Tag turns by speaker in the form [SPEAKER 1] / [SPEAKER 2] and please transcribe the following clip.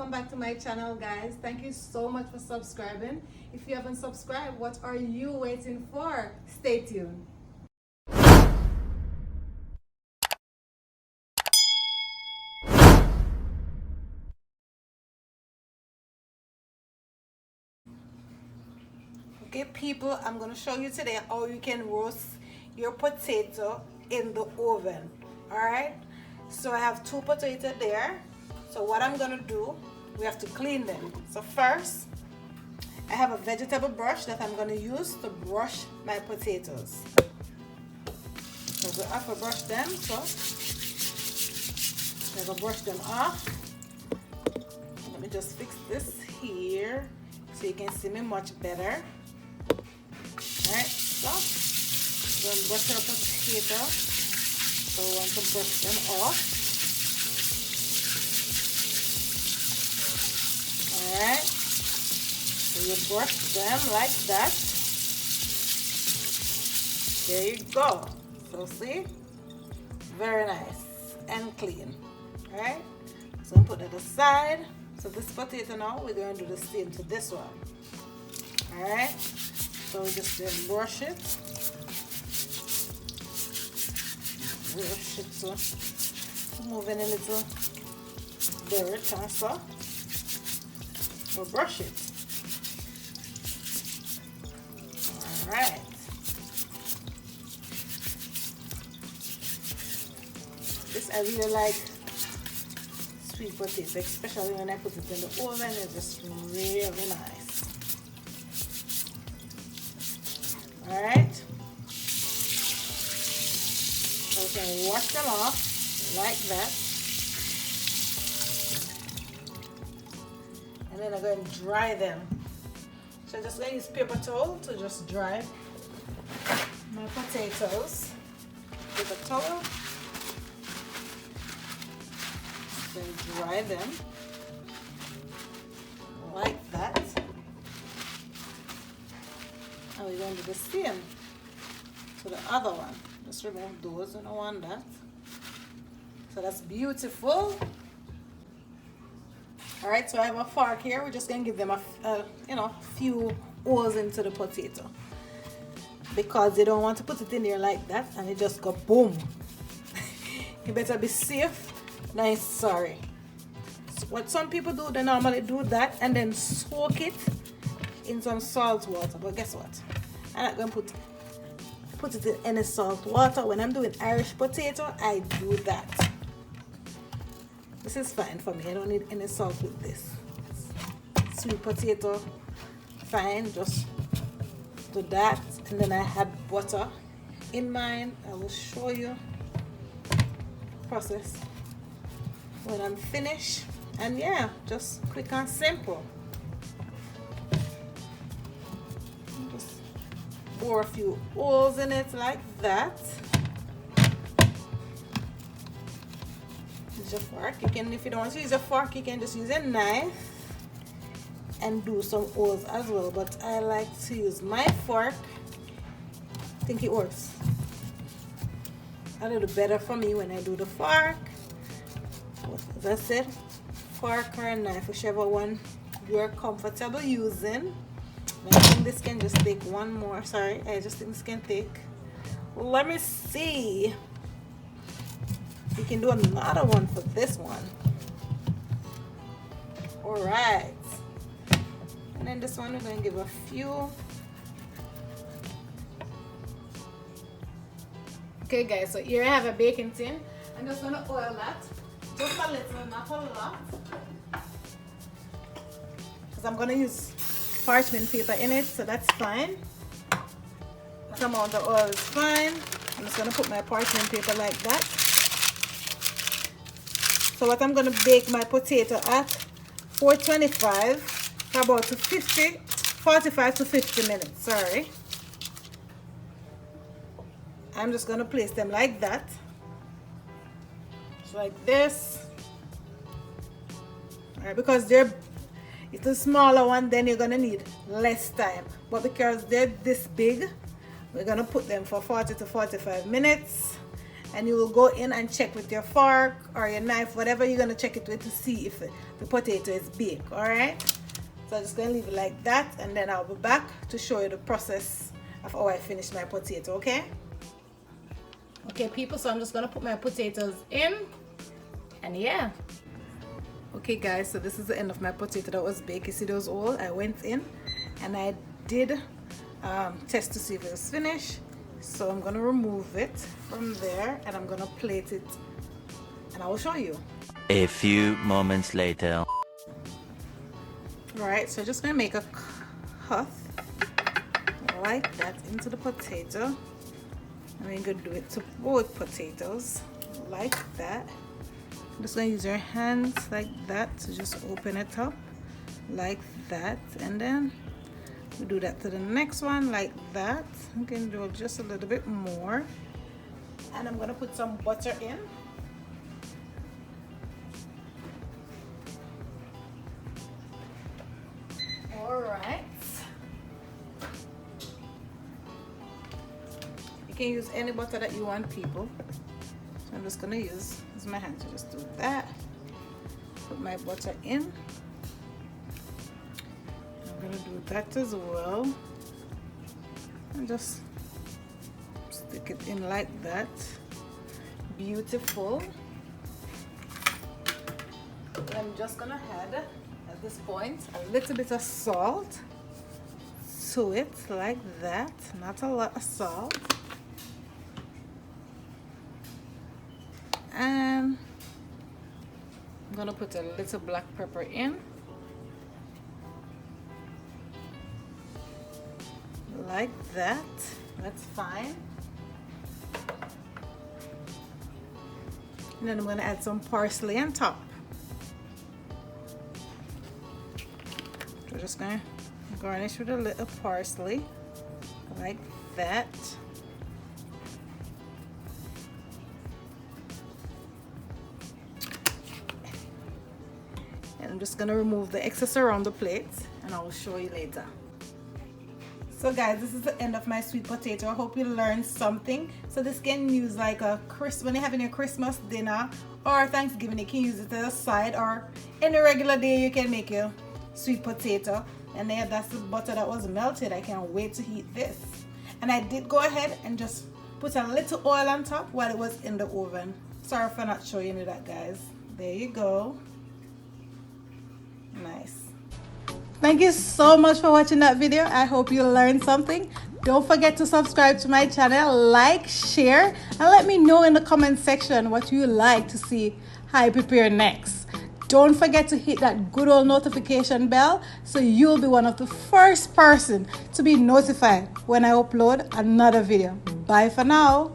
[SPEAKER 1] welcome back to my channel, guys. Thank you so much for subscribing. If you haven't subscribed, what are you waiting for? Stay tuned. Okay people, I'm going to show you today how you can roast your potato in the oven. Alright, so I have 2 potatoes there. So what I'm going to do, we have to clean them. So first, I have a vegetable brush that I'm going to use to brush my potatoes. So I have to brush them, so I'm going to brush them off. Let me just fix this here so you can see me much better. Alright, so we're going to brush our potato. So we want to brush them off. Alright, so you brush them like that. There you go. So see, very nice and clean. Alright, so I'm put that aside. So this potato now, we're going to do the same to this one. Alright, so we just brush it. Brush it to remove any little dirt and so. We'll brush it. Alright. This I really like sweet potato, especially when I put it in the oven. It's just really nice. Alright. So we can wash them off like that. And then I'm going to dry them. So I'm just going to use paper towel to just dry my potatoes. Paper towel. Then dry them like that. And we're going to do the same to the other one. Just remove those, you don't want that. So that's beautiful. Alright, so I have a fork here. We're just going to give them a few holes into the potato. Because you don't want to put it in there like that and it just go boom. You better be safe than sorry. So what some people do, they normally do that and then soak it in some salt water. But guess what? I'm not going to put it in any salt water. When I'm doing Irish potato, I do that. This is fine for me. I don't need any salt with this. Sweet potato, fine. Just do that. And then I had butter in mine. I will show you the process when I'm finished. And yeah, just quick and simple. Just pour a few holes in it like that. Use your fork. You can, if you don't want to use a fork, you can just use a knife and do some holes as well. But I like to use my fork. I think it works a little better for me when I do the fork. As I said, fork or a knife, whichever one you're comfortable using. I think this can just take one more. Sorry, I just think this can take. Let me see. You can do another one for this one. Alright. And then this one we're going to give a few. Okay guys, so here I have a baking tin. I'm just going to oil that. Just a little, not a lot. Because I'm going to use parchment paper in it, so that's fine. That amount of oil is fine. I'm just going to put my parchment paper like that. So what I'm going to bake my potato at 425 for about 45 to 50 minutes. Sorry. I'm just going to place them like that. Just like this. Alright, because it's a smaller one, then you're going to need less time. But because they're this big, we're going to put them for 40 to 45 minutes. and you will go in and check with your fork or your knife, whatever you're going to check it with, to see if the potato is baked. All right, so I'm just going to leave it like that, and then I'll be back to show you the process of how I finish my potato. Okay people, so I'm just going to put my potatoes in, and yeah. Okay guys, so this is the end of my potato that was baked. You see those all? I went in and I did test to see if it was finished. So I'm going to remove it from there and I'm going to plate it, and I will show you.
[SPEAKER 2] A few moments later.
[SPEAKER 1] Alright, so just going to make a cut like that into the potato. And we're going to do it to both potatoes like that. I'm just going to use your hands like that to just open it up like that, and then we do that to the next one like that. I'm going to do just a little bit more, and I'm going to put some butter in. Alright, you can use any butter that you want, people. So I'm just going to use my hand to just do that. Put my butter in. I'm going to do that as well, and just stick it in like that. Beautiful. I'm just going to add at this point a little bit of salt to it like that, not a lot of salt. And I'm gonna put a little black pepper in like that. That's fine. And then I'm gonna add some parsley on top. We're just gonna garnish with a little parsley like that. I'm just gonna remove the excess around the plate, and I will show you later. So guys, this is the end of my sweet potato. I hope you learned something. So this can use like a when you're having your Christmas dinner or Thanksgiving, you can use it as a side, or any regular day you can make your sweet potato. And then that's the butter that was melted. I can't wait to heat this. And I did go ahead and just put a little oil on top while it was in the oven. Sorry for not showing you that, guys. There you go. Nice. Thank you so much for watching that video. I hope you learned something. Don't forget to subscribe to my channel, like, share, and let me know in the comment section what you like to see how I prepare next. Don't forget to hit that good old notification bell so you'll be one of the first person to be notified when I upload another video. Bye for now.